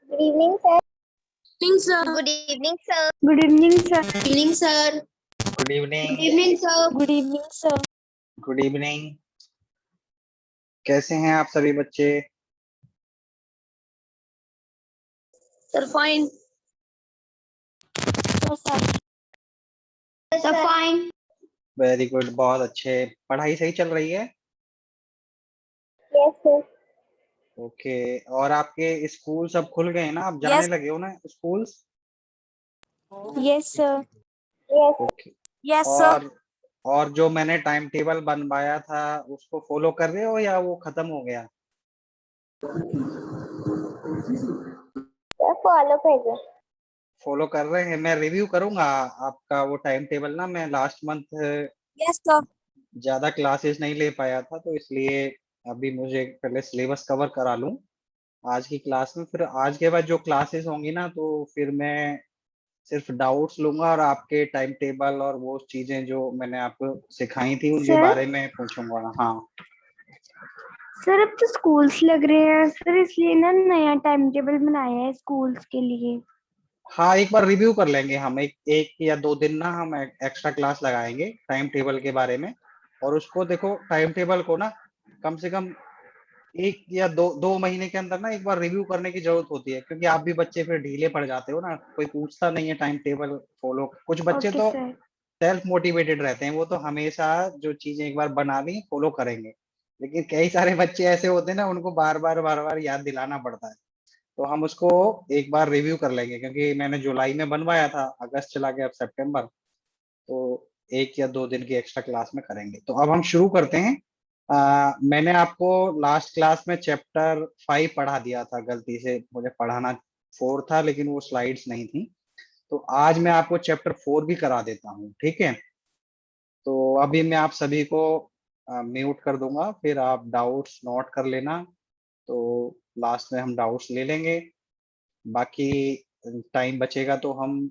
Good evening, sir. Evening, sir. Good evening, sir. Good evening, sir. Evening, sir. Good evening. Evening, sir. Good evening, sir. Good evening. कैसे हैं आप सभी बच्चे? Sir, fine. Yes, sir. Sir, fine. Very good, बहुत अच्छे। पढ़ाई सही चल रही है? Yes, sir. ओके। और आपके स्कूल सब खुल गए ना? आप जाने लगे हो ना schools? Yes, sir. Yes. Okay. Yes, sir. और जो मैंने टाइम टेबल बनवाया था उसको फॉलो कर रहे हो या वो खत्म हो गया? Sir, follow कर फॉलो कर रहे हैं। मैं रिव्यू करूंगा आपका वो टाइम टेबल ना। मैं लास्ट मंथ Yes, sir. ज्यादा क्लासेस नहीं ले पाया था, तो इसलिए अभी मुझे पहले सिलेबस कवर करा लूं आज की क्लास में। फिर आज के बाद जो क्लासेस होंगी ना, तो फिर मैं सिर्फ डाउट्स लूंगा और आपके टाइम टेबल और वो चीजें जो मैंने आपको सिखाई थी उनके Sir? बारे में पूछूंगा। हाँ सर अब तो स्कूल्स लग रहे हैं सर, इसलिए ना नया टाइम टेबल बनाया है स्कूल्स के लिए। हाँ, एक बार रिव्यू कर लेंगे हम। एक या दो दिन ना हम एक्स्ट्रा क्लास लगाएंगे टाइम टेबल के बारे में। और उसको देखो, टाइम टेबल को ना कम से कम एक या दो महीने के अंदर ना एक बार रिव्यू करने की जरूरत होती है, क्योंकि आप भी बच्चे फिर ढीले पड़ जाते हो ना, कोई पूछता नहीं है टाइम टेबल फॉलो। कुछ बच्चे ओके तो सर। सेल्फ मोटिवेटेड रहते हैं, वो तो हमेशा जो चीजें एक बार बना ली फॉलो करेंगे। लेकिन कई सारे बच्चे ऐसे होते हैं ना, उनको बार बार याद दिलाना पड़ता है। तो हम उसको एक बार रिव्यू कर लेंगे, क्योंकि मैंने जुलाई में बनवाया था, अगस्त चला गया, अब सितंबर। तो एक या दो दिन की एक्स्ट्रा क्लास में करेंगे। तो अब हम शुरू करते हैं। मैंने आपको लास्ट क्लास में चैप्टर 5 पढ़ा दिया था, गलती से मुझे पढ़ाना 4 था, लेकिन वो स्लाइड्स नहीं थी। तो आज मैं आपको चैप्टर 4 भी करा देता हूँ, ठीक है? तो अभी मैं आप सभी को म्यूट कर दूंगा, फिर आप डाउट्स नोट कर लेना। तो लास्ट में हम डाउट्स ले लेंगे। बाकी टाइम बचेगा तो हम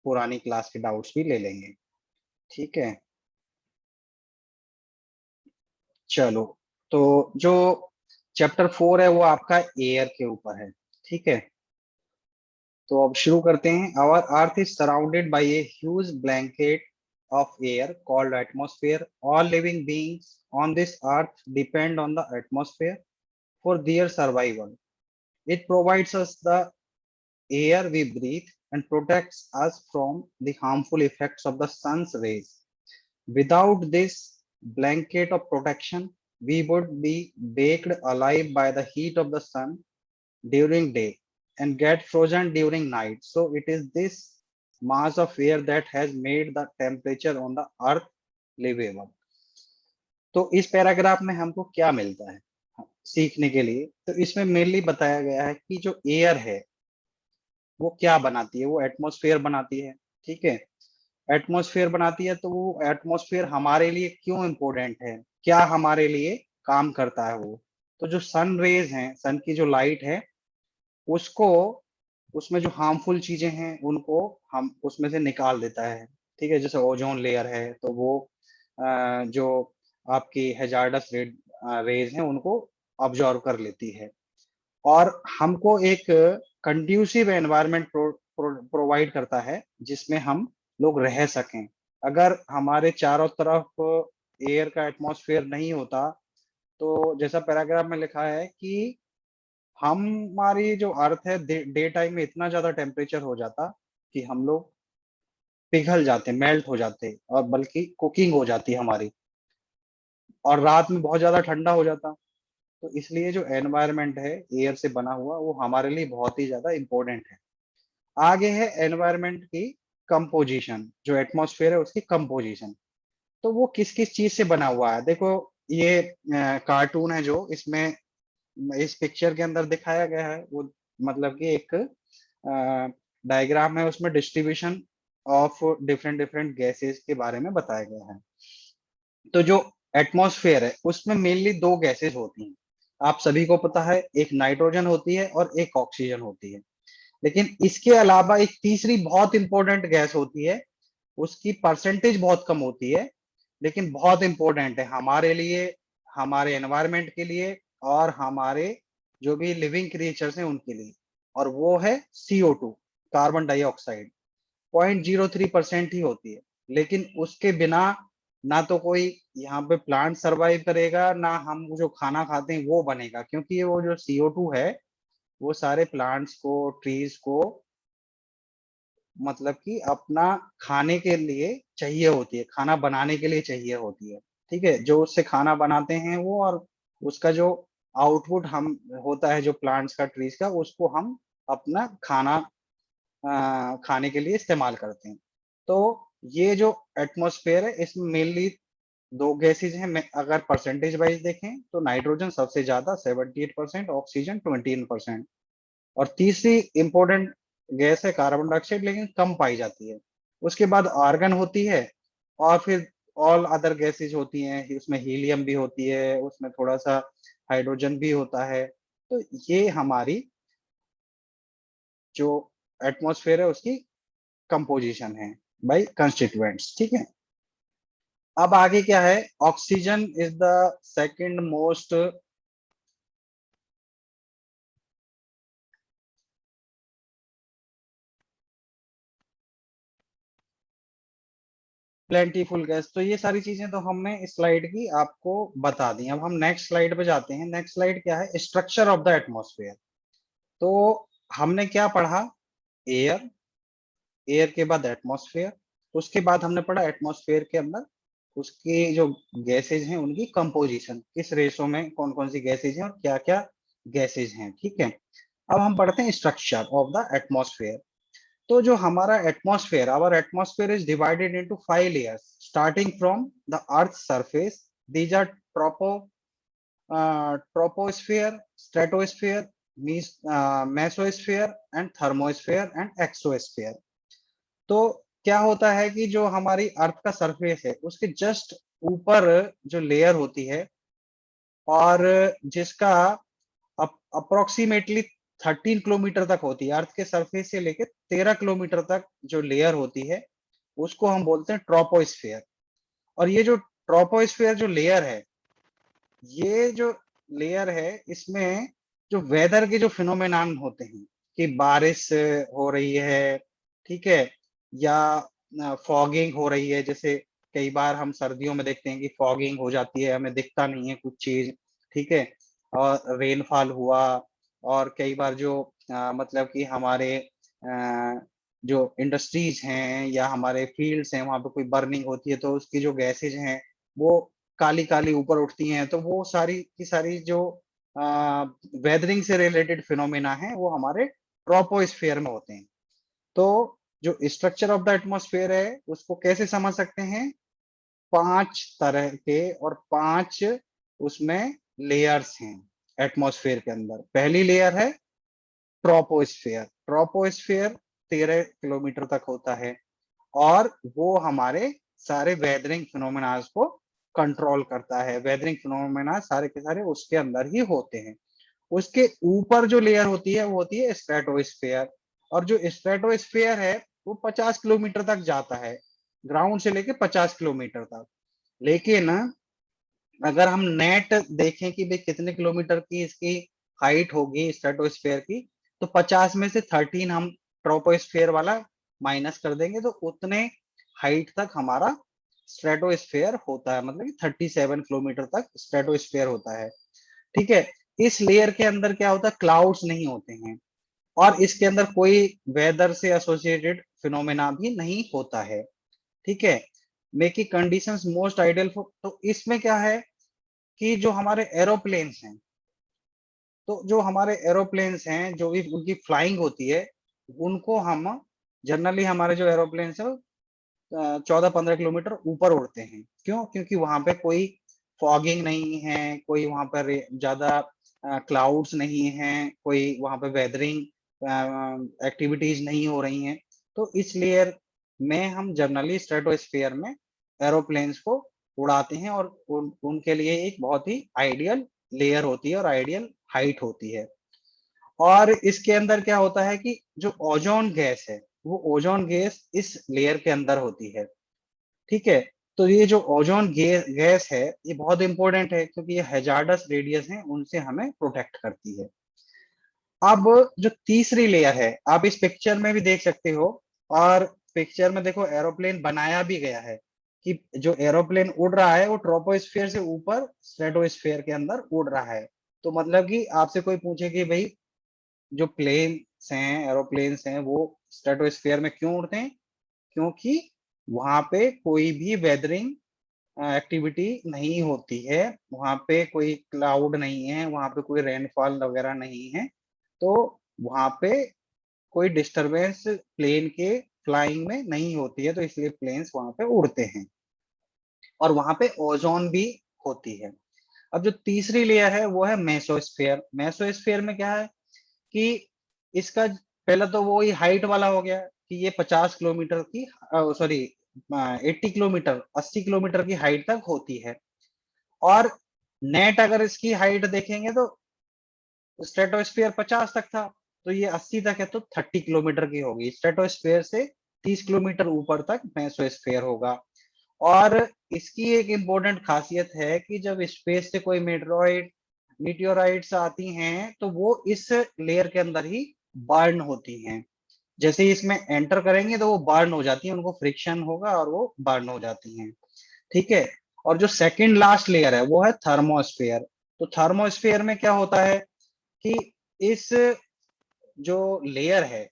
पुरानी क्लास के डाउट्स भी ले लेंगे, ठीक है? चलो, तो जो चैप्टर 4 है वो आपका एयर के ऊपर है, ठीक है? तो अब शुरू करते हैं। Our earth is surrounded by a huge blanket of air called atmosphere. All living beings on this earth depend on the atmosphere for their survival. It provides us the air we breathe and protects us from the harmful effects of the sun's rays. Without this blanket of protection, we would be baked alive by the heat of the sun during day and get frozen during night. So it is this mass of air that has made the temperature on the earth livable. तो इस paragraph में हमको क्या मिलता है सीखने के लिए? तो इसमें मेनली बताया गया है कि जो एयर है वो क्या बनाती है। वो एटमॉस्फेयर बनाती है, ठीक है? एटमॉस्फेयर बनाती है, तो वो एटमॉस्फेयर हमारे लिए क्यों इम्पोर्टेंट है, क्या हमारे लिए काम करता है वो? तो जो सन रेज हैं, सन की जो लाइट है, उसको, उसमें जो हार्मफुल चीजें हैं उनको हम उसमें से निकाल देता है, ठीक है? जैसे ओजोन लेयर है, तो वो जो आपकी हैजार्डस रेज हैं उनको ऑब्जॉर्व कर लेती है और हमको एक कंड्यूसिव एनवायरनमेंट प्रोवाइड करता है जिसमें हम लोग रह सकें। अगर हमारे चारों तरफ एयर का एटमॉस्फेयर नहीं होता, तो जैसा पैराग्राफ में लिखा है कि हमारी जो अर्थ है, डे टाइम में इतना ज्यादा टेम्परेचर हो जाता कि हम लोग पिघल जाते, मेल्ट हो जाते, और बल्कि कुकिंग हो जाती हमारी, और रात में बहुत ज्यादा ठंडा हो जाता। तो इसलिए जो एनवायरनमेंट है एयर से बना हुआ, वो हमारे लिए बहुत ही ज्यादा इंपॉर्टेंट है। आगे है एनवायरनमेंट की कंपोजिशन, जो एटमॉस्फेयर है उसकी कंपोजिशन। तो वो किस किस चीज से बना हुआ है? देखो, ये कार्टून है जो इसमें इस पिक्चर के अंदर दिखाया गया है, वो मतलब कि एक डायग्राम है, उसमें distribution of different different gases के बारे में बताया गया है। तो जो एटमॉस्फेयर है उसमें मेनली दो गैसेस होती हैं, आप सभी को पता है, एक नाइट्रोजन होती है और एक ऑक्सीजन होती है। लेकिन इसके अलावा एक तीसरी बहुत इंपॉर्टेंट गैस होती है, उसकी परसेंटेज बहुत कम होती है, लेकिन बहुत इंपॉर्टेंट है हमारे लिए, हमारे एनवायरनमेंट के लिए और हमारे जो भी लिविंग क्रिएचर्स हैं उनके लिए। और वो है CO2, कार्बन डाइऑक्साइड। 0.03% ही होती है, लेकिन उसके बिना ना तो कोई यहाँ पे प्लांट सरवाइव करेगा, ना हम जो खाना खाते हैं वो बनेगा, क्योंकि वो जो CO2 है वो सारे प्लांट्स को, ट्रीज को मतलब कि अपना खाने के लिए चाहिए होती है, खाना बनाने के लिए चाहिए होती है। ठीक है, जो उससे खाना बनाते हैं वो, और उसका जो आउटपुट हम होता है जो प्लांट्स का, ट्रीज का, उसको हम अपना खाना खाने के लिए इस्तेमाल करते हैं। तो ये जो एटमॉस्फेयर है इसमें मेनली दो गैसेज हैं। अगर परसेंटेज वाइज देखें तो नाइट्रोजन सबसे ज्यादा 78%, ऑक्सीजन 21%, और तीसरी इंपॉर्टेंट गैस है कार्बन डाइऑक्साइड, लेकिन कम पाई जाती है। उसके बाद आर्गन होती है, और फिर ऑल अदर गैसेज होती हैं, उसमें हीलियम भी होती है, उसमें थोड़ा सा हाइड्रोजन भी होता है। तो ये हमारी जो एटमॉस्फेयर है उसकी कंपोजिशन है बाय कंस्टिट्यूएंट्स। ठीक है, अब आगे क्या है, oxygen is the second most plentiful gas. तो ये सारी चीजें तो हमने इस स्लाइड की आपको बता दी। अब हम नेक्स्ट स्लाइड पे जाते हैं। नेक्स्ट स्लाइड क्या है, स्ट्रक्चर ऑफ द एटमॉस्फेयर। तो हमने क्या पढ़ा, एयर, एयर के बाद एटमॉस्फेयर, उसके बाद हमने पढ़ा एटमॉस्फेयर के अंदर उसके जो गैसेज हैं उनकी कंपोजिशन, किस रेशो में कौन कौन सी गैसेज हैं और क्या क्या गैसेज हैं। ठीक है, अब हम पढ़ते हैं स्ट्रक्चर ऑफ द एटमॉस्फेयर। तो जो हमारा atmosphere, our atmosphere is divided into 5 layers starting from the earth surface. These are troposphere, stratosphere, mesosphere and thermosphere and exosphere. तो क्या होता है कि जो हमारी अर्थ का सरफेस है उसके जस्ट ऊपर जो लेयर होती है, और जिसका अप्रोक्सीमेटली 13 किलोमीटर तक होती है, अर्थ के सरफेस से लेकर 13 किलोमीटर तक जो लेयर होती है उसको हम बोलते हैं ट्रोपोस्फेयर। और ये जो ट्रोपोस्फेयर जो लेयर है, ये जो लेयर है इसमें जो वेदर के जो फिनोमेनन होते हैं कि बारिश हो रही है, ठीक है, या फॉगिंग हो रही है, जैसे कई बार हम सर्दियों में देखते हैं कि फॉगिंग हो जाती है, हमें दिखता नहीं है कुछ चीज, ठीक है, और रेनफॉल हुआ, और कई बार जो मतलब कि हमारे जो इंडस्ट्रीज हैं या हमारे फील्ड्स हैं वहां पे कोई बर्निंग होती है, तो उसकी जो गैसेज हैं वो काली काली ऊपर उठती हैं। तो वो सारी की सारी जो वेदरिंग से रिलेटेड फिनोमेना है वो हमारे ट्रोपोस्फेयर में होते हैं। तो जो स्ट्रक्चर ऑफ द एटमॉस्फेयर है उसको कैसे समझ सकते हैं, 5 तरह के और 5 उसमें लेयर्स हैं एटमॉस्फेयर के अंदर। पहली लेयर है ट्रोपोस्फेयर। ट्रोपोस्फेयर 13 किलोमीटर तक होता है, और वो हमारे सारे वेदरिंग फिनोमेना को कंट्रोल करता है। वेदरिंग फिनोमेना सारे के सारे उसके अंदर ही होते हैं। उसके ऊपर जो लेयर होती है वो होती है स्ट्रेटोस्फेयर, और जो स्ट्रेटोस्फेयर है वो 50 किलोमीटर तक जाता है, ग्राउंड से लेके 50 किलोमीटर तक। लेकिन अगर हम नेट देखें कि भाई कितने किलोमीटर की इसकी हाइट होगी स्ट्रेटोस्फेयर की, तो 50 में से 13 हम ट्रोपोस्फेयर वाला माइनस कर देंगे, तो उतने हाइट तक हमारा स्ट्रेटोस्फेयर होता है, मतलब कि 37 किलोमीटर तक स्ट्रेटोस्फेयर होता है। ठीक है, इस लेयर के अंदर क्या होता है, क्लाउड्स नहीं होते हैं, और इसके अंदर कोई वेदर से एसोसिएटेड फिनोमेना भी नहीं होता है। ठीक है, making conditions most ideal for, तो इसमें क्या है कि जो हमारे एरोप्लेन्स हैं, तो जो हमारे एरोप्लेन्स हैं जो भी उनकी फ्लाइंग होती है, उनको हम जनरली, हमारे जो एरोप्लेन्स है 14-15 किलोमीटर ऊपर उड़ते हैं। क्यों? क्योंकि वहां पे कोई फॉगिंग नहीं है, कोई वहां पर ज्यादा क्लाउड्स नहीं है, कोई वहां पे वेदरिंग एक्टिविटीज नहीं हो रही हैं। तो इस लेयर में हम जनरली स्ट्रेटोस्फेयर में एरोप्लेन्स को उड़ाते हैं, और उनके लिए एक बहुत ही आइडियल लेयर होती है और आइडियल हाइट होती है। और इसके अंदर क्या होता है कि जो ओजोन गैस है वो ओजोन गैस इस लेयर के अंदर होती है। ठीक है, तो ये जो ओजोन गैस है ये बहुत इंपॉर्टेंट है, क्योंकि ये हैजार्डस रेडियस हैं उनसे हमें प्रोटेक्ट करती है। अब जो तीसरी लेयर है, आप इस पिक्चर में भी देख सकते हो, और पिक्चर में देखो एरोप्लेन बनाया भी गया है कि जो एरोप्लेन उड़ रहा है वो ट्रोपोस्फियर से ऊपर स्ट्रेटोस्फियर के अंदर उड़ रहा है। तो मतलब कि आपसे कोई पूछे कि भाई जो प्लेन्स हैं, एरोप्लेन्स हैं, वो स्ट्रेटोस्फियर में क्यों उड़ते हैं? क्योंकि वहां पे कोई भी वेदरिंग एक्टिविटी नहीं होती है, वहां पे कोई क्लाउड नहीं है, वहां पे कोई रेनफॉल वगैरह नहीं है, तो वहां पे कोई डिस्टरबेंस प्लेन के फ्लाइंग में नहीं होती है, तो इसलिए प्लेन्स वहां पे उड़ते हैं। और वहां पे ओजोन भी होती है। अब जो तीसरी लेयर है वो है मेसोस्फेयर। मेसोस्फेयर में क्या है कि इसका पहला तो वो ही हाइट वाला हो गया कि ये 50 किलोमीटर की, सॉरी 80 किलोमीटर, 80 किलोमीटर की हाइट तक होती है। और नेट अगर इसकी हाइट देखेंगे तो स्ट्रेटोस्फीयर 50 तक था, तो ये 80 तक है, तो 30 किलोमीटर की होगी। स्ट्रेटोस्फीयर से 30 किलोमीटर ऊपर तक मेसोस्फीयर होगा। और इसकी एक इम्पोर्टेंट खासियत है कि जब स्पेस से कोई मीटियोराइट्स आती हैं तो वो इस लेयर के अंदर ही बर्न होती हैं। जैसे ही इसमें एंटर करेंगे तो वो बर्न हो जाती हैं, उनको फ्रिक्शन होगा और वो बर्न हो जाती हैं। ठीक है। और जो सेकंड लास्ट लेयर है वो है थर्मोस्फेयर। तो थर्मोस्फेयर में क्या होता है कि इस जो लेयर है,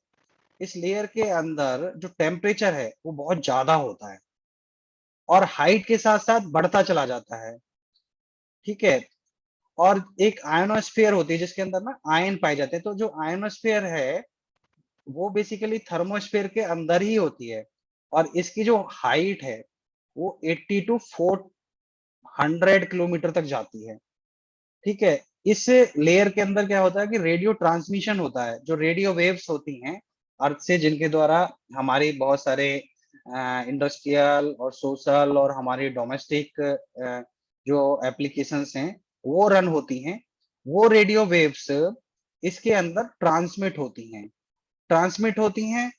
इस लेयर के अंदर जो टेम्परेचर है वो बहुत ज्यादा होता है और हाइट के साथ साथ बढ़ता चला जाता है। ठीक है। और एक आयोनोस्फेयर होती है जिसके अंदर ना आयन पाए जाते हैं। तो जो आयोनोस्फेयर है वो बेसिकली थर्मोस्फेयर के अंदर ही होती है, और इसकी जो हाइट है वो 80 टू 400 किलोमीटर तक जाती है। ठीक है। इस लेयर के अंदर क्या होता है कि रेडियो ट्रांसमिशन होता है, जो रेडियो वेव्स होती हैं अर्थ से, जिनके द्वारा हमारी बहुत सारे इंडस्ट्रियल और सोशल और हमारी डोमेस्टिक जो एप्लीकेशंस हैं वो रन होती हैं। वो रेडियो वेव्स इसके अंदर ट्रांसमिट होती हैं,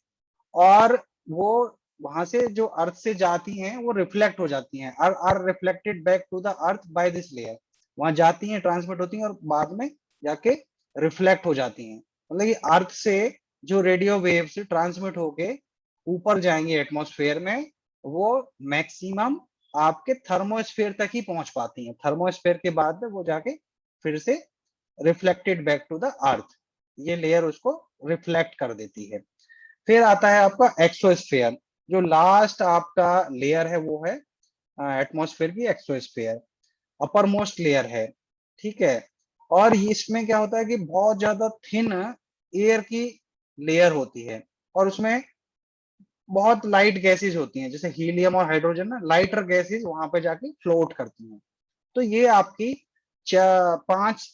और वो वहां से जो अर्थ से जाती हैं वो रिफ्लेक्ट हो जाती हैं, are reflected back to the earth by this layer. वहां जाती हैं, ट्रांसमिट होती हैं और बाद में जाके रिफ्लेक्ट हो जाती हैं। मतलब कि अर्थ से जो रेडियो वेव्स ट्रांसमिट होके ऊपर जाएंगे एटमॉस्फेयर में, वो मैक्सिमम आपके थर्मोस्फेयर तक ही पहुंच पाती हैं। थर्मोस्फेयर के बाद में वो जाके फिर से reflected back to the earth, ये लेयर उसको रिफ्लेक्ट कर देती है। फिर आता है आपका एक्सोस्फेयर। जो लास्ट आपका लेयर है वो है एटमॉस्फेयर की एक्सोस्फेयर, अपर मोस्ट लेयर है। ठीक है। और इसमें क्या होता है कि बहुत ज्यादा थिन एयर की लेयर होती है, और उसमें बहुत लाइट गैसेज होती हैं, जैसे हीलियम और हाइड्रोजन ना, लाइटर गैसेज वहां पे जाके फ्लोट करती हैं। तो ये आपकी 5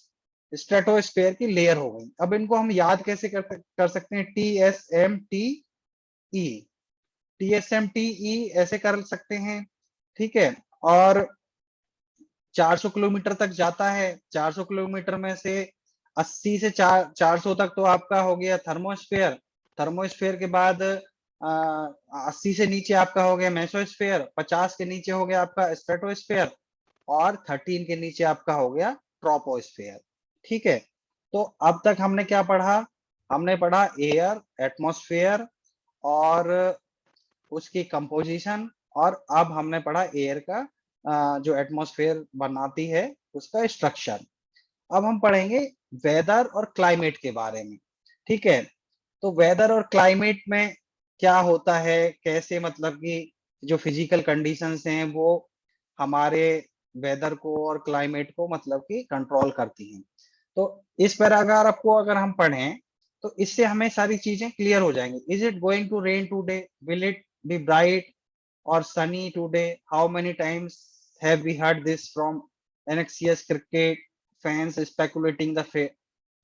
स्ट्रेटोस्फेयर की लेयर हो गई। अब इनको हम याद कैसे कर सकते हैं? TSMTE, TSMTE ऐसे कर सकते हैं। ठीक है। और 400 किलोमीटर तक जाता है। 400 किलोमीटर में से 80 से 400 तक तो आपका हो गया थर्मोस्फेयर। थर्मोस्फेयर के बाद 80 से नीचे आपका हो गया मेसोस्फेयर, 50 के नीचे हो गया आपका स्ट्रेटोस्फेयर, और 13 के नीचे आपका हो गया ट्रोपोस्फेयर। ठीक है। तो अब तक हमने क्या पढ़ा? हमने पढ़ा एयर, एटमॉस्फेयर और उसकी कंपोजिशन, और अब हमने पढ़ा एयर का जो एटमॉस्फेयर बनाती है उसका स्ट्रक्चर। अब हम पढ़ेंगे वेदर और क्लाइमेट के बारे में। ठीक है। तो वेदर और क्लाइमेट में क्या होता है, कैसे मतलब कि जो फिजिकल कंडीशंस हैं वो हमारे वेदर को और क्लाइमेट को मतलब कि कंट्रोल करती हैं। तो इस पैराग्राफ को अगर हम पढ़ें तो इससे हमें सारी चीजें क्लियर हो जाएंगी। Is it going to rain today? Will it be bright or sunny today? How many times have we heard this from anxious cricket fans speculating the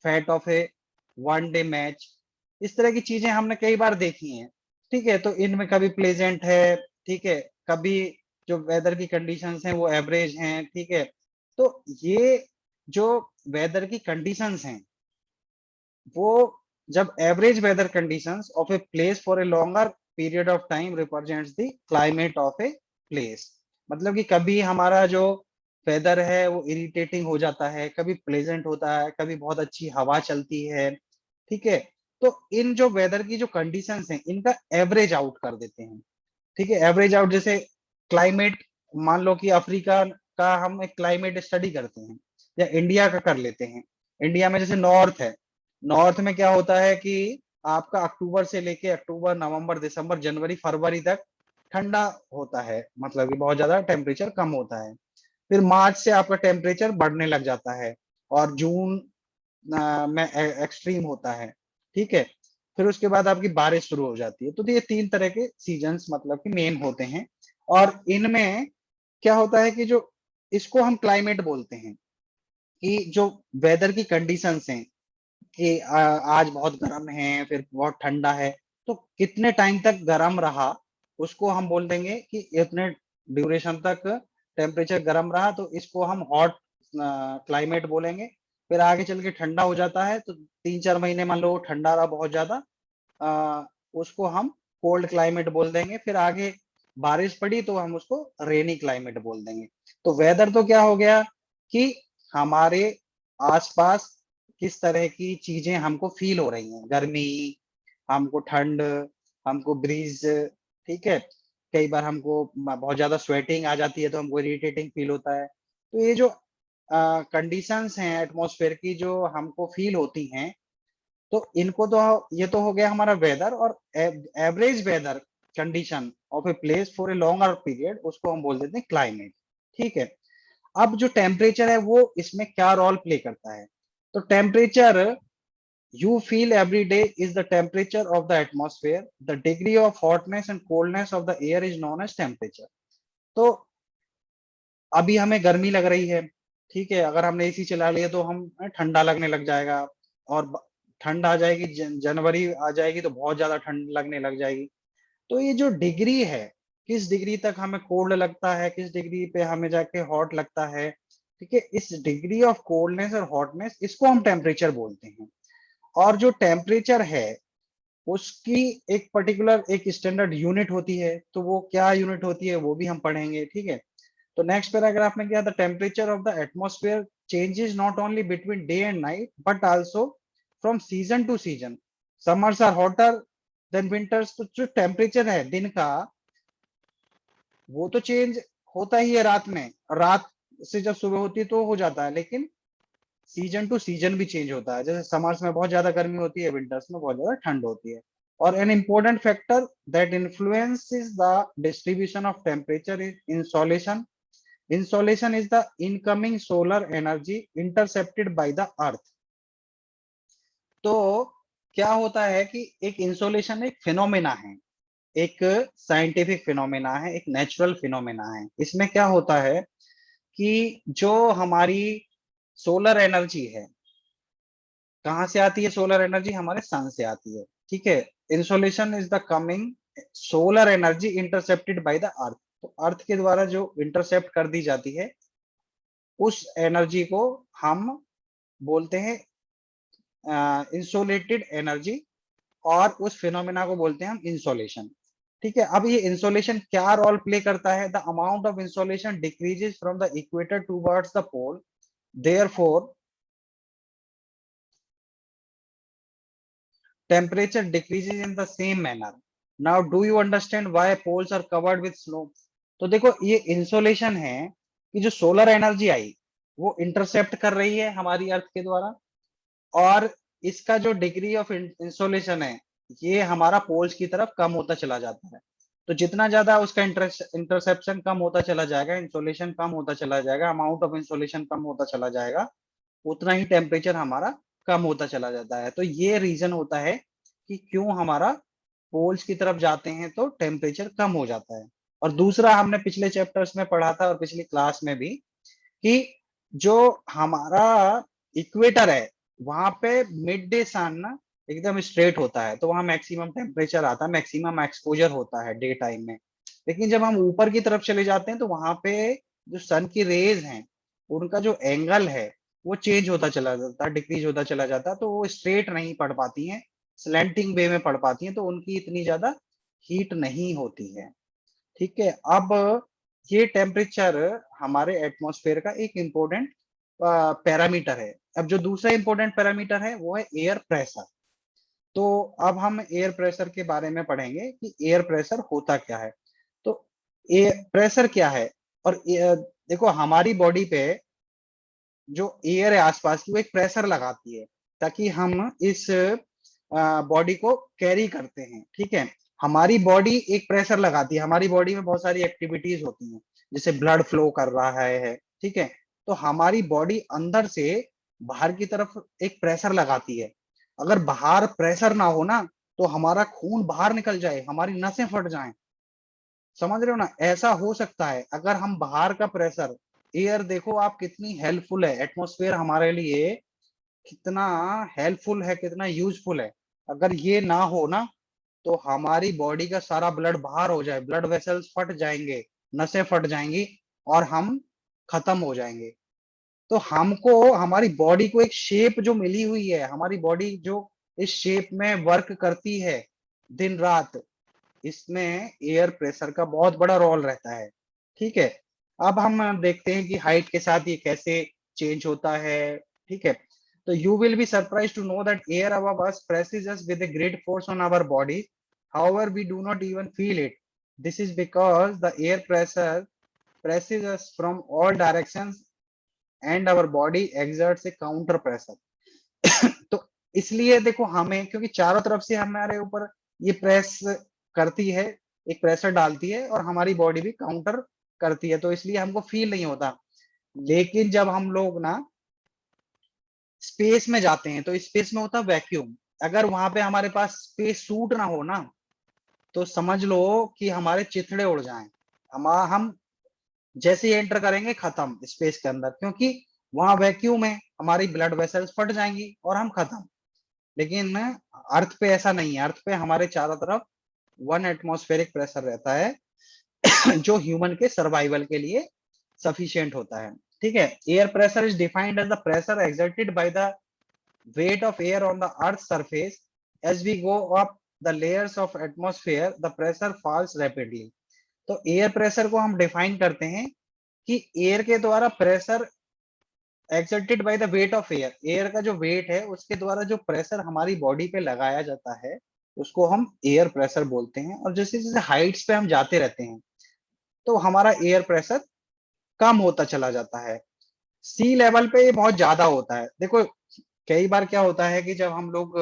fate of a one day match? इस तरह की चीजें हमने कई बार देखी हैं। ठीक है। तो इनमें कभी प्लेजेंट है, ठीक है, कभी जो वेदर की कंडीशंस हैं वो एवरेज हैं। ठीक है। तो ये जो वेदर की कंडीशंस हैं वो जब average weather conditions of a place for a longer period of time represents the climate of a place. मतलब कि कभी हमारा जो वेदर है वो इरिटेटिंग हो जाता है, कभी प्लेजेंट होता है, कभी बहुत अच्छी हवा चलती है, ठीक है। तो इन जो वेदर की जो कंडीशंस हैं इनका एवरेज आउट कर देते हैं, ठीक है। एवरेज आउट जैसे क्लाइमेट, मान लो कि अफ्रीका का हम एक क्लाइमेट स्टडी करते हैं या इंडिया का कर लेते हैं। इंडिया में जैसे नॉर्थ है, नॉर्थ में क्या होता है कि आपका अक्टूबर से लेके अक्टूबर, नवंबर, दिसंबर, जनवरी, फरवरी तक ठंडा होता है, मतलब कि बहुत ज्यादा टेम्परेचर कम होता है। फिर मार्च से आपका टेम्परेचर बढ़ने लग जाता है और जून में एक्सट्रीम होता है, ठीक है। फिर उसके बाद आपकी बारिश शुरू हो जाती है। तो ये 3 तरह के सीजन्स मतलब कि मेन होते हैं। और इनमें क्या होता है कि जो इसको हम क्लाइमेट बोलते हैं, कि जो वेदर की कंडीशंस हैं कि आज बहुत गर्म है, फिर बहुत ठंडा है, तो कितने टाइम तक गर्म रहा उसको हम बोल देंगे कि इतने ड्यूरेशन तक टेम्परेचर गर्म रहा, तो इसको हम हॉट क्लाइमेट बोलेंगे। फिर आगे चल के ठंडा हो जाता है तो 3-4 महीने मान लो ठंडा रहा बहुत ज्यादा, उसको हम कोल्ड क्लाइमेट बोल देंगे। फिर आगे बारिश पड़ी तो हम उसको रेनी क्लाइमेट बोल देंगे। तो वेदर तो क्या हो गया कि हमारे आसपास किस तरह की चीजें हमको फील हो रही हैं, गर्मी, हमको ठंड, हमको ब्रीज, ठीक है। कई बार हमको बहुत ज्यादा स्वेटिंग आ जाती है तो हमको इरिटेटिंग फील होता है। तो ये जो कंडीशंस हैं एटमॉस्फेयर की जो हमको फील होती हैं, तो इनको तो ये तो हो गया हमारा वेदर। और average weather condition of a place for a longer period उसको हम बोल देते हैं क्लाइमेट, ठीक है। अब जो टेम्परेचर है वो इसमें क्या रोल प्ले करता है, तो temperature you feel every day is the temperature of the atmosphere. The degree of hotness and coldness of the air is known as temperature. तो अभी हमें गर्मी लग रही है, ठीक है, अगर हमने एसी चला लिया तो हम ठंडा लगने लग जाएगा। और ठंड आ जाएगी, जनवरी आ जाएगी तो बहुत ज्यादा ठंड लगने लग जाएगी। तो ये जो डिग्री है, किस डिग्री तक हमें कोल्ड लगता है, किस डिग्री पे हमें जाके हॉट लगता है, ठीक है, इस डिग्री ऑफ कोल्डनेस और हॉटनेस इसको हम टेम्परेचर बोलते हैं। और जो टेम्परेचर है उसकी एक पर्टिकुलर एक स्टैंडर्ड यूनिट होती है, तो वो क्या यूनिट होती है वो भी हम पढ़ेंगे, ठीक है। तो नेक्स्ट पैराग्राफ में क्या, the temperature of the atmosphere changes not only between day and night but also from season to season. Summers are hotter than winters. तो जो टेम्परेचर है दिन का वो तो चेंज होता ही है रात में, रात से जब सुबह होती है तो हो जाता है, लेकिन सीजन टू सीजन भी चेंज होता है। जैसे समर्स में बहुत ज्यादा गर्मी होती है, विंटर्स में बहुत ज्यादा ठंड होती है। और an important factor that influences the distribution of temperature is insolation. Insolation is the incoming solar energy intercepted by the earth. तो क्या होता है कि एक इंसोलेशन एक फिनोमेना है, एक साइंटिफिक फिनोमेना है, एक नेचुरल फिनोमेना है। इसमें क्या होता है कि जो हमारी सोलर एनर्जी है, कहाँ से आती है सोलर एनर्जी, हमारे सन से आती है, ठीक है। Insolation is the coming solar energy intercepted by the earth. तो अर्थ के द्वारा जो इंटरसेप्ट कर दी जाती है उस एनर्जी को हम बोलते हैं इंसोलेटेड एनर्जी, और उस फिनोमेना को बोलते हैं हम इंसोलेशन, ठीक है। अब ये इंसोलेशन क्या रोल प्ले करता है, the amount of insolation decreases from the equator towards the pole, therefore temperature decreases in the same manner. Now do you understand why poles are covered with snow? तो देखो ये insolation है कि जो solar energy आई वो intercept कर रही है हमारी अर्थ के द्वारा, और इसका जो डिग्री ऑफ इंसोलेशन है ये हमारा पोल्स की तरफ कम होता चला जाता है। तो जितना ज्यादा उसका इंटरसेप्शन कम होता चला जाएगा, इंसोलेशन कम होता चला जाएगा, अमाउंट ऑफ इंसोलेशन कम होता चला जाएगा, उतना ही टेम्परेचर हमारा कम होता चला जाता है। तो ये रीजन होता है कि क्यों हमारा पोल्स की तरफ जाते हैं तो टेम्परेचर कम हो जाता है। और दूसरा हमने पिछले चैप्टर्स में पढ़ा था और पिछली क्लास में भी कि जो हमारा इक्वेटर है वहां पे मिड डे सन एकदम स्ट्रेट होता है, तो वहां मैक्सिमम टेम्परेचर आता है, मैक्सिमम एक्सपोजर होता है डे टाइम में। लेकिन जब हम ऊपर की तरफ चले जाते हैं तो वहां पे जो सन की रेज हैं उनका जो एंगल है वो चेंज होता चला जाता है, डिक्रीज होता चला जाता है, तो वो स्ट्रेट नहीं पड़ पाती हैं, स्लैंटिंग वे में पड़ पाती हैं, तो उनकी इतनी ज्यादा हीट नहीं होती है, ठीक है। अब ये टेम्परेचर हमारे एटमॉस्फेयर का एक इम्पोर्टेंट पैरामीटर है। अब जो दूसरा इंपॉर्टेंट पैरामीटर है वो है एयर प्रेशर। तो अब हम एयर प्रेशर के बारे में पढ़ेंगे कि एयर प्रेशर होता क्या है। तो एयर प्रेशर क्या है, और देखो हमारी बॉडी पे जो एयर है आसपास की वो एक प्रेशर लगाती है ताकि हम इस बॉडी को कैरी करते हैं। ठीक है, हमारी बॉडी एक प्रेशर लगाती है, हमारी बॉडी में बहुत सारी एक्टिविटीज होती हैं, जैसे ब्लड फ्लो कर रहा है। ठीक है, तो हमारी बॉडी अंदर से बाहर की तरफ एक प्रेशर लगाती है। अगर बाहर प्रेशर ना हो ना तो हमारा खून बाहर निकल जाए, हमारी नसें फट जाएं। समझ रहे हो ना, ऐसा हो सकता है अगर हम बाहर का प्रेशर, एयर देखो आप कितनी हेल्पफुल है, एटमॉस्फेयर हमारे लिए कितना हेल्पफुल है, कितना यूजफुल है। अगर ये ना हो ना तो हमारी बॉडी का सारा ब्लड बाहर हो जाए, ब्लड वेसल्स फट जाएंगे, नसें फट जाएंगी और हम खत्म हो जाएंगे। तो हमको हमारी बॉडी को एक शेप जो मिली हुई है, हमारी बॉडी जो इस शेप में वर्क करती है दिन रात, इसमें एयर प्रेशर का बहुत बड़ा रोल रहता है। ठीक है, अब हम देखते हैं कि हाइट के साथ ये कैसे चेंज होता है। ठीक है, तो you will be surprise to know that air above us presses us with a great force on our body. However, we do not even feel it. This is because the air pressure presses us from all directions and our body exerts a counter pressure. तो इसलिए देखो हमें, क्योंकि चारों तरफ से हमारे ऊपर ये प्रेस करती है, एक प्रेशर डालती है और हमारी बॉडी भी काउंटर करती है, तो इसलिए हमको फील नहीं होता। लेकिन जब हम लोग ना स्पेस में जाते हैं तो स्पेस में होता है वैक्यूम, अगर वहां पे हमारे पास स्पेस सूट ना हो ना तो समझ लो कि हमारे चिथड़े उड़ जाएं। हम जैसे ही एंटर करेंगे खत्म स्पेस के अंदर, क्योंकि वहां वैक्यूम है, हमारी ब्लड वेसल्स फट जाएंगी और हम खत्म। लेकिन अर्थ पे ऐसा नहीं है, अर्थ पे हमारे चारों तरफ वन एटमॉस्फेरिक प्रेशर रहता है जो ह्यूमन के सर्वाइवल के लिए सफिशिएंट होता है। ठीक है, air pressure is defined as the pressure exerted by the weight of air on the earth's surface. As we go up the layers of atmosphere, the pressure falls rapidly. तो air pressure को हम define करते हैं कि air के द्वारा pressure exerted by the weight of air, air का जो वेट है उसके द्वारा जो प्रेशर हमारी बॉडी पे लगाया जाता है उसको हम एयर प्रेशर बोलते हैं। और जैसे जैसे हाइट्स पे हम जाते रहते हैं तो हमारा एयर प्रेशर कम होता चला जाता है। सी लेवल पे ये बहुत ज्यादा होता है। देखो कई बार क्या होता है कि जब हम लोग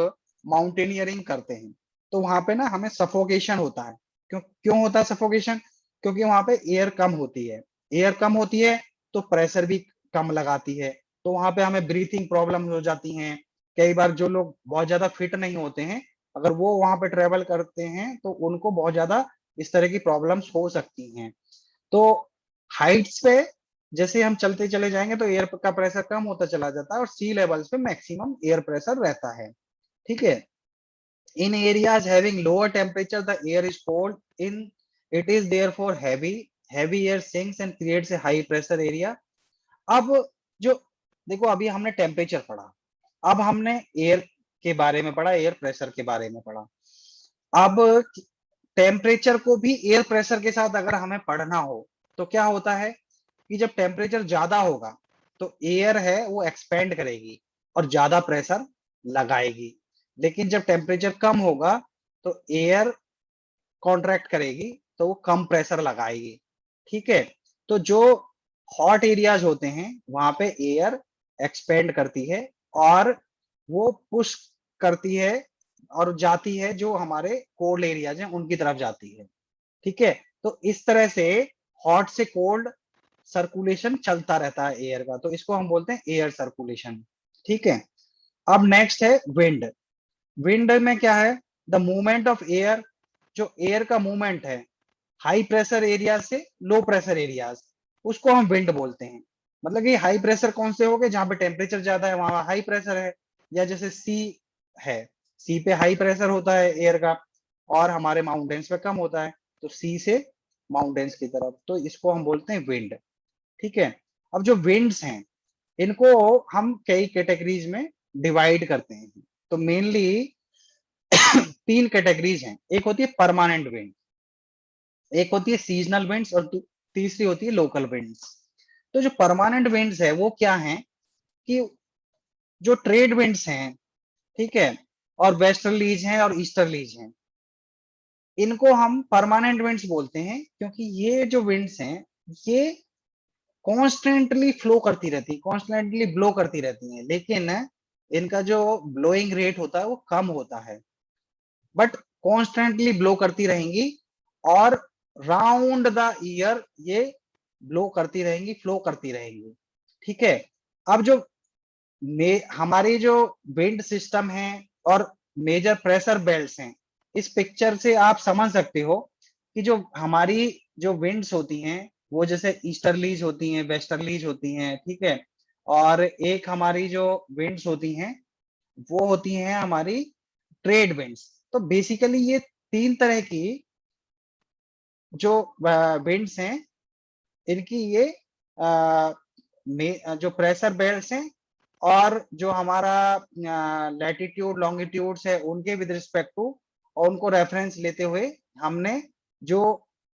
माउंटेनियरिंग करते हैं तो वहां पे ना हमें सफोकेशन होता है। क्यों क्यों होता है सफोकेशन? क्योंकि वहां पे एयर कम होती है, एयर कम होती है तो प्रेशर भी कम लगाती है, तो वहां पे हमें ब्रीथिंग प्रॉब्लम हो जाती हैं। कई बार जो लोग बहुत ज्यादा फिट नहीं होते हैं, अगर वो वहां पे ट्रेवल करते हैं तो उनको बहुत ज्यादा इस तरह की प्रॉब्लम्स हो सकती हैं। तो हाइट्स पे जैसे हम चलते चले जाएंगे तो एयर का प्रेशर कम होता चला जाता है और सी लेवल्स पे मैक्सिमम एयर प्रेशर रहता है। ठीक है, in areas having lower temperature the air is cold in, it is therefore heavy air sinks and creates a high pressure area. अब जो देखो अभी हमने टेम्परेचर पढ़ा, अब हमने एयर के बारे में पढ़ा, एयर प्रेशर के बारे में पढ़ा। अब टेम्परेचर को भी एयर प्रेशर के साथ अगर हमें पढ़ना हो तो क्या होता है कि जब टेम्परेचर ज्यादा होगा तो एयर है वो एक्सपेंड करेगी और ज्यादा प्रेशर लगाएगी, लेकिन जब टेम्परेचर कम होगा तो एयर कॉन्ट्रैक्ट करेगी तो वो कम प्रेशर लगाएगी। ठीक है, तो जो हॉट एरियाज होते हैं वहां पे एयर एक्सपेंड करती है और वो पुश करती है और जाती है जो हमारे कोल्ड एरियाज हैं उनकी तरफ जाती है। ठीक है, तो इस तरह से हॉट से कोल्ड सर्कुलेशन चलता रहता है एयर का, तो इसको हम बोलते हैं एयर सर्कुलेशन। ठीक है, अब नेक्स्ट है विंड। विंड में क्या है? द मूवमेंट ऑफ एयर, जो एयर का मूवमेंट है हाई प्रेशर एरिया से लो प्रेशर एरियाज, उसको हम विंड बोलते हैं। मतलब कि हाई प्रेशर कौन से हो गए? जहां पे टेम्परेचर ज्यादा है वहां हाई प्रेशर है, या जैसे सी है, सी पे हाई प्रेशर होता है एयर का और हमारे माउंटेन्स पे कम होता है, तो सी से माउंटेन्स की तरफ, तो इसको हम बोलते हैं विंड। ठीक है, अब जो विंड्स हैं इनको हम कई कैटेगरीज में डिवाइड करते हैं। तो मेनली तीन कैटेगरीज हैं, एक होती है परमानेंट विंड, एक होती है सीजनल विंड्स और तीसरी होती है लोकल विंड्स। तो जो परमानेंट विंड्स है वो क्या है कि जो ट्रेड विंड्स हैं, ठीक है, और वेस्टर्लीज हैं और ईस्टर्लीज हैं। इनको हम परमानेंट विंड्स बोलते हैं क्योंकि ये जो विंड्स हैं ये कॉन्स्टेंटली फ्लो करती रहती, कॉन्स्टेंटली ब्लो करती रहती हैं, लेकिन इनका जो ब्लोइंग रेट होता है वो कम होता है, बट कॉन्स्टेंटली ब्लो करती रहेंगी और राउंड द ईयर ये ब्लो करती रहेंगी, फ्लो करती रहेंगी। ठीक है। अब जो हमारी जो विंड सिस्टम है और मेजर प्रेशर बेल्ट्स हैं, इस पिक्चर से आप समझ सकते हो कि जो हमारी जो विंड्स होती हैं वो जैसे ईस्टर्लीज होती हैं, वेस्टर्लीज होती हैं, ठीक है। और एक हमारी जो विंड्स होती हैं वो होती हैं हमारी ट्रेड विंड्स। तो बेसिकली ये तीन तरह की जो विंड्स हैं, इनकी ये जो प्रेशर बेल्ट्स हैं और जो हमारा लैटिट्यूड लॉन्गिट्यूड्स है उनके विद रिस्पेक्ट टू, और उनको रेफरेंस लेते हुए हमने जो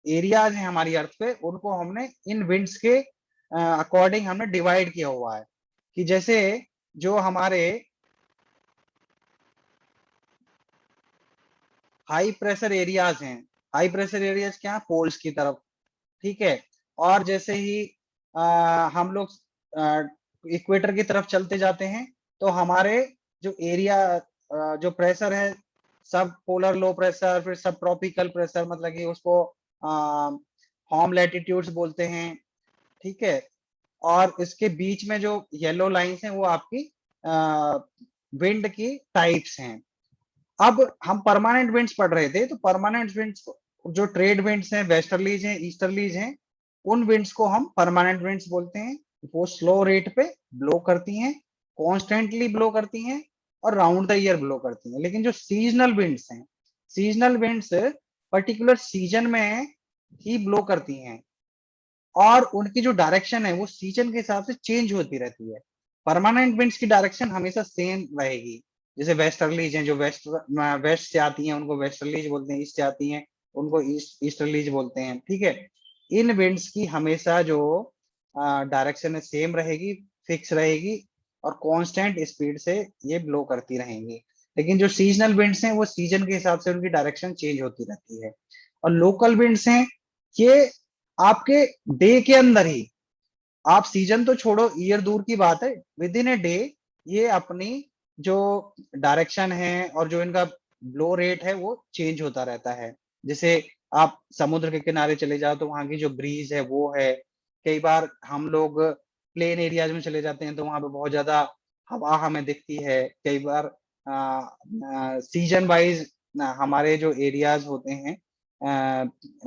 एरियाज हैं हमारी अर्थ पे उनको हमने इन विंड्स के अकॉर्डिंग हमने डिवाइड किया हुआ है। कि जैसे जो हमारे हाई प्रेशर एरियाज हैं, हाई प्रेशर एरियाज क्या, पोल्स की तरफ, ठीक है। और जैसे ही हम लोग इक्वेटर की तरफ चलते जाते हैं तो हमारे जो एरिया जो प्रेशर है, सब पोलर लो प्रेशर, फिर सब ट्रॉपिकल प्रेशर, मतलब कि उसको होम लैटिट्यूड्स बोलते हैं, ठीक है। और इसके बीच में जो येलो लाइंस हैं वो आपकी विंड की टाइप्स हैं। अब हम परमानेंट विंड्स पढ़ रहे थे, तो परमानेंट विंड्स जो ट्रेड विंड्स हैं, वेस्टर्लीज हैं, ईस्टर्लीज हैं, उन विंड्स को हम परमानेंट विंड्स बोलते हैं। वो स्लो रेट पे ब्लो करती हैं, कॉन्स्टेंटली ब्लो करती हैं और राउंड द ईयर ब्लो करती हैं। लेकिन जो सीजनल विंड्स हैं, सीजनल विंड्स पर्टिकुलर सीजन में ही ब्लो करती हैं और उनकी जो डायरेक्शन है वो सीजन के हिसाब से चेंज होती रहती है। परमानेंट विंड्स की डायरेक्शन हमेशा सेम रहेगी। जैसे वेस्टर्लीज हैं, जो वेस्ट से आती हैं उनको वेस्टर्लीज बोलते हैं, ईस्ट से आती हैं उनको ईस्टर्लीज बोलते हैं, ठीक है। इन विंड्स की हमेशा जो डायरेक्शन है सेम रहेगी, फिक्स रहेगी और कांस्टेंट स्पीड से ये ब्लो करती रहेंगी। लेकिन जो सीजनल विंड्स हैं वो सीजन के हिसाब से उनकी डायरेक्शन चेंज होती रहती है। और लोकल विंड्स हैं, ये आपके डे के अंदर ही, आप सीजन तो छोड़ो, ईयर दूर की बात है, विद इन ए डे ये अपनी जो डायरेक्शन है और जो इनका ब्लो रेट है वो चेंज होता रहता है। जैसे आप समुद्र के किनारे चले जाओ तो वहां की जो ब्रीज है वो है, कई बार हम लोग प्लेन एरियाज में चले जाते हैं तो वहां पे बहुत ज्यादा हवा हमें दिखती है। कई बार सीजन वाइज हमारे जो एरियाज होते हैं,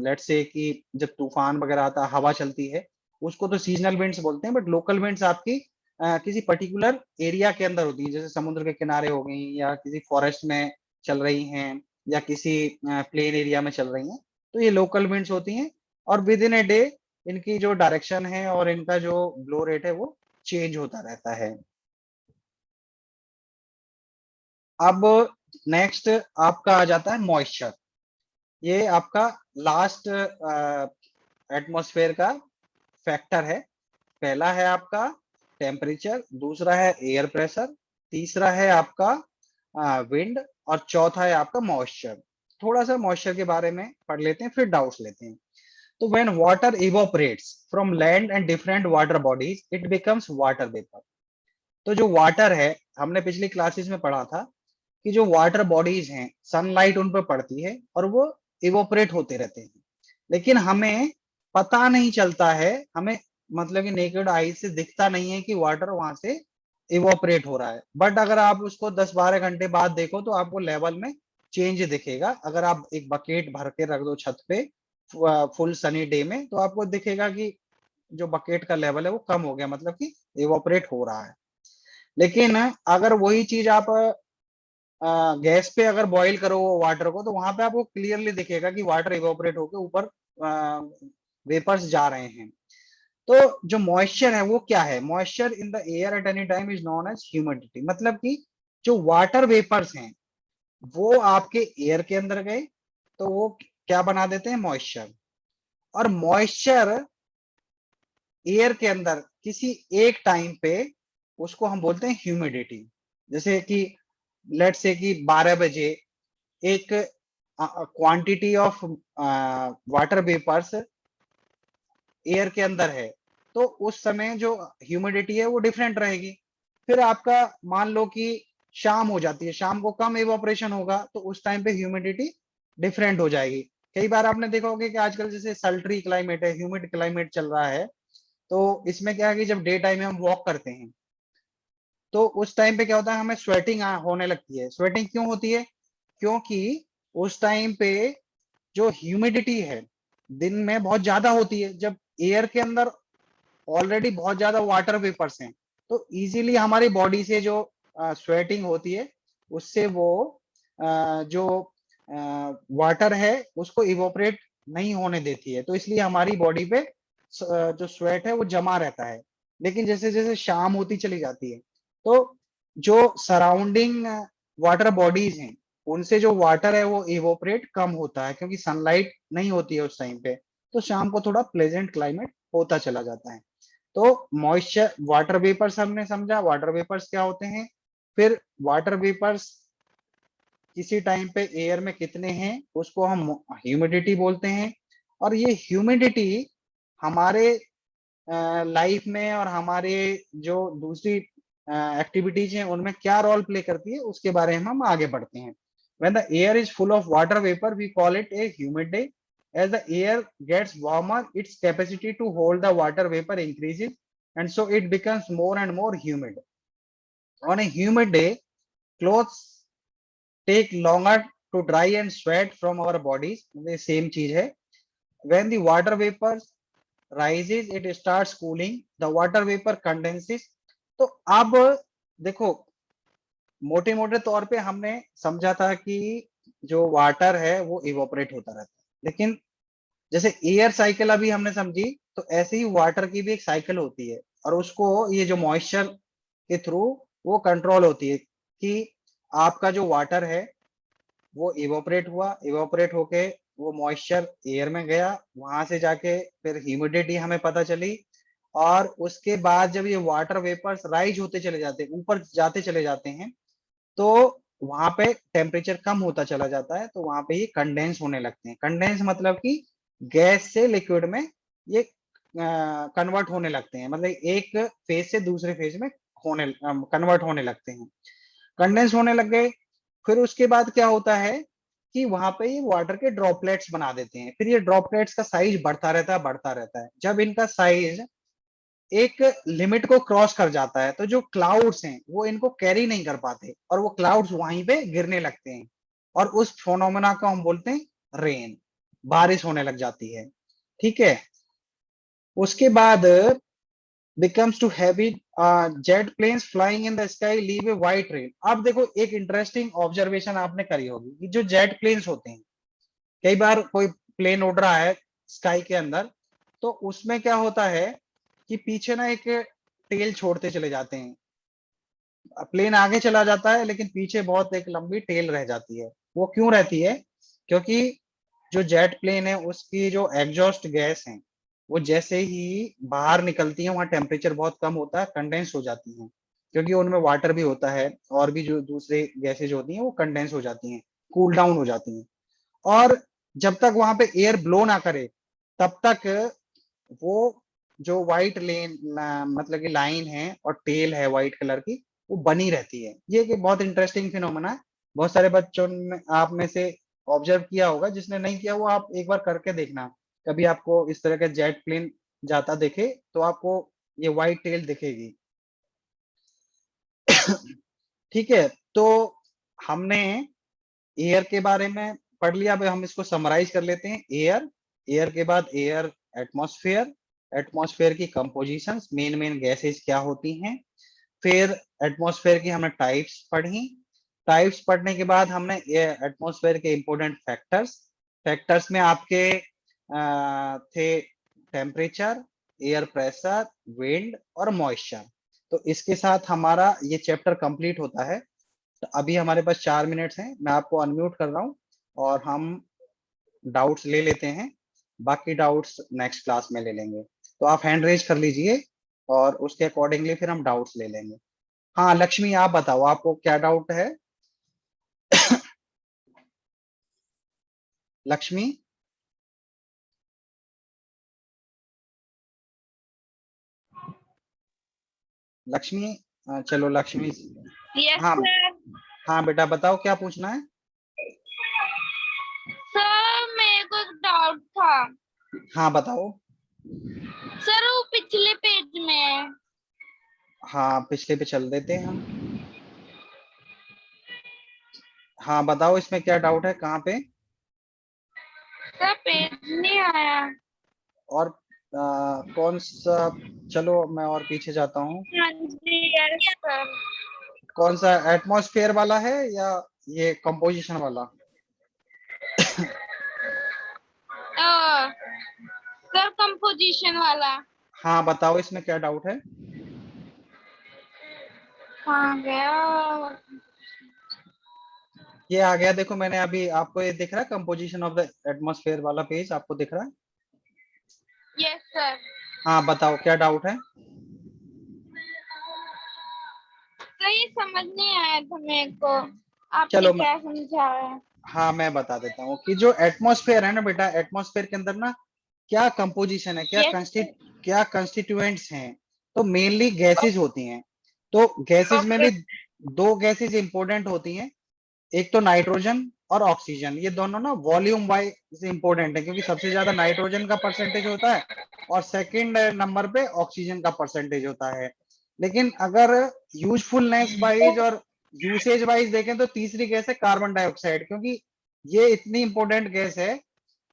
लेट्स से कि जब तूफान वगैरह आता है, हवा चलती है, उसको तो सीजनल विंड्स बोलते हैं। बट लोकल विंड्स आपकी किसी पर्टिकुलर एरिया के अंदर होती है, जैसे समुद्र के किनारे हो गई या किसी फॉरेस्ट में चल रही हैं या किसी प्लेन एरिया में चल रही हैं, तो ये लोकल विंड्स होती हैं। और विद इन ए डे इनकी जो डायरेक्शन है और इनका जो ब्लो रेट है वो चेंज होता रहता है। अब नेक्स्ट आपका आ जाता है मॉइस्चर। ये आपका लास्ट एटमॉस्फेयर का फैक्टर है। पहला है आपका टेम्परेचर, दूसरा है एयर प्रेशर, तीसरा है आपका विंड और चौथा है आपका मॉइस्चर। थोड़ा सा मॉइस्चर के बारे में पढ़ लेते हैं फिर डाउट्स लेते हैं। तो when water evaporates from land and different water bodies it becomes water vapour. तो जो वाटर है, हमने पिछली क्लासेस में पढ़ा था कि जो वाटर बॉडीज हैं सनलाइट उन पर पड़ती है और वो इवोपरेट होते रहते हैं, लेकिन हमें पता नहीं चलता है, हमें मतलब कि नेकेड आई से दिखता नहीं है कि वाटर वहां से इवोपरेट हो रहा है। बट अगर आप उसको 10-12 घंटे बाद देखो तो आपको लेवल में चेंज दिखेगा। अगर आप एक बकेट भर के रख दो छत पे फुल सनी डे में तो आपको दिखेगा कि जो बकेट का लेवल है वो कम हो गया, मतलब कि इवोपरेट हो रहा है। लेकिन अगर वही चीज आप गैस पे अगर बॉईल करो वाटर को तो वहां पे आपको क्लियरली दिखेगा कि वाटर इवोपरेट होकर ऊपर वेपर्स जा रहे हैं। तो जो मॉइस्चर है वो क्या है, moisture in the air at any time is known as humidity. मतलब कि जो वाटर वेपर्स हैं वो आपके एयर के अंदर गए तो वो क्या बना देते हैं, मॉइस्चर। और मॉइस्चर एयर के अंदर किसी एक टाइम पे उसको हम बोलते हैं ह्यूमिडिटी। जैसे कि लेट्स से कि 12 बजे एक quantity of water vapours air के अंदर है, तो उस समय जो ह्यूमिडिटी है वो डिफरेंट रहेगी। फिर आपका मान लो कि शाम हो जाती है, शाम को कम इवोपरेशन होगा, तो उस टाइम पे ह्यूमिडिटी डिफरेंट हो जाएगी। कई बार आपने देखा होगा कि आजकल जैसे सल्ट्री क्लाइमेट है, ह्यूमिड क्लाइमेट चल रहा है, तो इसमें क्या है कि जब डे टाइम में हम वॉक करते हैं तो उस टाइम पे क्या होता है, हमें स्वेटिंग होने लगती है। स्वेटिंग क्यों होती है? क्योंकि उस टाइम पे जो ह्यूमिडिटी है दिन में बहुत ज्यादा होती है, जब एयर के अंदर ऑलरेडी बहुत ज्यादा वाटर वेपर्स हैं, तो इजीली हमारी बॉडी से जो स्वेटिंग होती है उससे वो जो वाटर है उसको इवोपरेट नहीं होने देती है, तो इसलिए हमारी बॉडी पे जो स्वेट है वो जमा रहता है। लेकिन जैसे जैसे शाम होती चली जाती है तो जो सराउंडिंग वाटर बॉडीज हैं उनसे जो वाटर है वो इवोपरेट कम होता है, क्योंकि सनलाइट नहीं होती है उस टाइम पे, तो शाम को थोड़ा प्लेजेंट क्लाइमेट होता चला जाता है। तो मॉइस्चर वाटर वेपर्स हमने समझा, वाटर वेपर्स क्या होते हैं। फिर वाटर वेपर्स किसी टाइम पे एयर में कितने हैं उसको हम ह्यूमिडिटी बोलते हैं। और ये ह्यूमिडिटी हमारे लाइफ में और हमारे जो दूसरी एक्टिविटीज हैं उनमें क्या रोल प्ले करती है उसके बारे में हम आगे बढ़ते हैं। When the air is full of water vapor, we call it a humid day. As the air gets warmer, its capacity to hold the water vapor increases, and so it becomes more and more humid. On a humid day, clothes take longer to dry and sweat from our bodies. The same चीज है। When the water vapor rises, it starts cooling. The water vapor condenses. तो अब देखो, मोटे मोटे तौर पे हमने समझा था कि जो वाटर है वो इवोपरेट होता रहता है, लेकिन जैसे एयर साइकिल अभी हमने समझी, तो ऐसे ही वाटर की भी एक साइकिल होती है, और उसको ये जो मॉइस्चर के थ्रू वो कंट्रोल होती है कि आपका जो वाटर है वो इवोपरेट हुआ, इवोपरेट होके वो मॉइस्चर एयर में गया, वहां से जाके फिर ह्यूमिडिटी हमें पता चली, और उसके बाद जब ये वाटर वेपर्स राइज होते चले जाते हैं, ऊपर जाते चले जाते हैं, तो वहां पे टेम्परेचर कम होता चला जाता है, तो वहां पे ये कंडेंस होने लगते हैं। कंडेंस मतलब कि गैस से लिक्विड में ये कन्वर्ट होने लगते हैं, मतलब एक फेज से दूसरे फेज में होने कन्वर्ट होने लगते हैं, कंडेंस होने लग गए। फिर उसके बाद क्या होता है कि वहां पे ये वाटर के ड्रॉपलेट्स बना देते हैं। फिर ये ड्रॉपलेट्स का साइज बढ़ता रहता है, बढ़ता रहता है। जब इनका साइज एक लिमिट को क्रॉस कर जाता है तो जो क्लाउड्स हैं वो इनको कैरी नहीं कर पाते, और वो क्लाउड्स वहीं पे गिरने लगते हैं, और उस फोनोमेना को हम बोलते हैं रेन, बारिश होने लग जाती है। ठीक है, उसके बाद becomes to heavy jet planes flying in the sky leave a white trail. अब देखो, एक इंटरेस्टिंग ऑब्जर्वेशन आपने करी होगी कि जो जेट प्लेन्स होते हैं, कई बार कोई प्लेन उड़ रहा है स्काई के अंदर, तो उसमें क्या होता है कि पीछे ना एक टेल छोड़ते चले जाते हैं। प्लेन आगे चला जाता है लेकिन पीछे बहुत एक लंबी टेल रह जाती है। वो क्यों रहती है? क्योंकि जो जेट प्लेन है उसकी जो एग्जॉस्ट गैस है वो जैसे ही बाहर निकलती है वहां टेम्परेचर बहुत कम होता है, कंडेंस हो जाती है, क्योंकि उनमें वाटर भी होता है और भी जो दूसरे गैसेज होती हैं वो कंडेंस हो जाती हैं, कूल डाउन हो जाती हैं। और जब तक वहां पे एयर ब्लो ना करे तब तक वो जो व्हाइट लेन मतलब कि लाइन है और टेल है व्हाइट कलर की, वो बनी रहती है। ये एक बहुत इंटरेस्टिंग फिनोमेना है। बहुत सारे बच्चों ने आप में से ऑब्जर्व किया होगा, जिसने नहीं किया वो आप एक बार करके देखना। कभी आपको इस तरह का जेट प्लेन जाता देखे तो आपको ये व्हाइट टेल दिखेगी। ठीक है, तो हमने एयर के बारे में पढ़ लिया। अब हम इसको समराइज कर लेते हैं। एयर, एयर के बाद एयर एटमॉस्फेयर, एटमॉस्फेयर की कंपोजिशंस, मेन मेन गैसेस क्या होती हैं। फिर एटमॉस्फेयर की हमने टाइप्स पढ़ी। टाइप्स पढ़ने के बाद हमने एटमॉस्फेयर के इंपॉर्टेंट फैक्टर्स, फैक्टर्स में आपके थे टेम्परेचर, एयर प्रेशर, विंड और मॉइस्चर। तो इसके साथ हमारा ये चैप्टर कंप्लीट होता है। तो अभी हमारे पास 4 मिनट्स हैं, मैं आपको अनम्यूट कर रहा हूँ और हम डाउट्स ले लेते हैं। बाकी डाउट्स नेक्स्ट क्लास में ले लेंगे। तो आप हैंड रेज कर लीजिए और उसके अकॉर्डिंगली फिर हम डाउट्स ले लेंगे। हाँ लक्ष्मी, आप बताओ आपको क्या डाउट है। लक्ष्मी, लक्ष्मी, चलो लक्ष्मी। यस हाँ सर। हाँ बेटा बताओ क्या पूछना है। सर मेरे को एक डाउट था हाँ बताओ। सर, वो पिछले पेज में है। हाँ पिछले पे चल देते हैं हम। हाँ बताओ इसमें क्या डाउट है, कहाँ पे। सर पेज नहीं आया। और कौन सा, चलो मैं और पीछे जाता हूँ। हाँ जी यस सर। कौन सा, एटमॉस्फेयर वाला है या ये कंपोजिशन वाला। सर कंपोजिशन वाला। हाँ बताओ इसमें क्या डाउट है। हाँ गया। ये आ गया, देखो मैंने अभी आपको ये दिख रहा है, कंपोजिशन ऑफ द एटमॉस्फेयर वाला पेज आपको दिख रहा है। Yes sir. हाँ बताओ क्या डाउट है। सर ये समझ नहीं आया था मेरे को, आपने चलो क्या समझाया। हाँ मैं बता देता हूँ कि जो एटमॉस्फेयर है ना बेटा, एटमॉस्फेयर के अंदर ना क्या कंपोजिशन है, यस क्या कंस्टिट्यूएंट्स हैं। तो मेनली गैसेज होती हैं। तो गैसेज में ओके। भी दो गैसेज इंपॉर्टेंट होती हैं, एक तो नाइट्रोजन और ऑक्सीजन। ये दोनों ना वॉल्यूम वाइज इंपॉर्टेंट है, क्योंकि सबसे ज्यादा नाइट्रोजन का परसेंटेज होता है और सेकंड नंबर पे ऑक्सीजन का परसेंटेज होता है। लेकिन अगर यूजफुलनेस वाइज और यूसेज वाइज देखें तो तीसरी गैस है कार्बन डाइऑक्साइड, क्योंकि ये इतनी इंपॉर्टेंट गैस है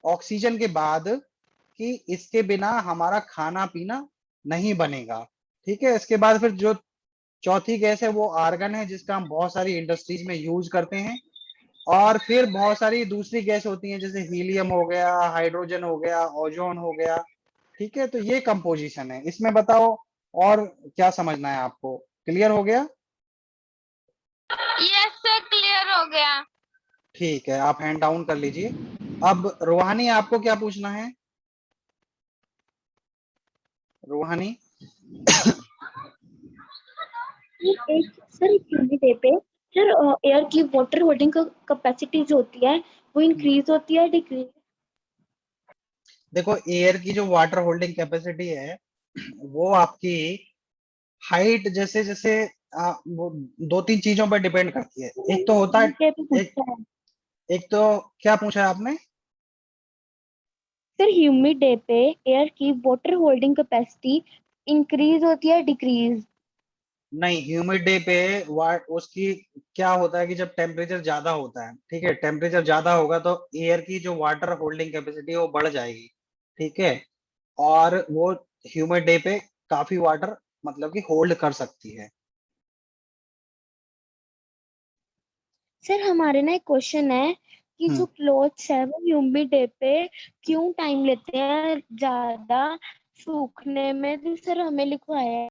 ऑक्सीजन के बाद कि इसके बिना हमारा खाना पीना नहीं बनेगा। ठीक है, इसके बाद फिर जो चौथी गैस है वो आर्गन है, जिसका हम बहुत सारी इंडस्ट्रीज में यूज करते हैं। और फिर बहुत सारी दूसरी गैस होती हैं, जैसे हीलियम हो गया, हाइड्रोजन हो गया, ओजोन हो गया। ठीक है, तो ये कंपोजिशन है। इसमें बताओ और क्या समझना है आपको, क्लियर हो गया। यस सर क्लियर हो गया। ठीक है, आप हैंड डाउन कर लीजिए। अब रूहानी आपको क्या पूछना है, रूहानी। एक सर यूनिट डे पे सर एयर की वाटर होल्डिंग कैपेसिटी जो होती है वो इंक्रीज होती है डिक्रीज। देखो एयर की जो वाटर होल्डिंग कैपेसिटी है वो आपकी हाइट जैसे जैसे वो दो तीन चीजों पर डिपेंड करती है। एक तो होता है, डे पे एक पूछता है एक तो क्या पूछा है आपने। सर ह्यूमिड डे पे एयर की वाटर होल्डिंग कैपेसिटी इंक्रीज होती है डिक्रीज। नहीं, ह्यूमिड डे पे उसकी क्या होता है कि जब टेम्परेचर ज्यादा होता है, ठीक है, टेम्परेचर ज्यादा होगा तो एयर की जो वाटर होल्डिंग कैपेसिटी है वो बढ़ जाएगी। ठीक है, और वो ह्यूमिड डे पे काफी वाटर मतलब कि होल्ड कर सकती है। सर हमारे ना एक क्वेश्चन है कि जो हम्म क्लोथ्स है वो ह्यूमिड डे पे क्यों टाइम लेते हैं ज्यादा सूखने में, तो सर हमें लिखवाया है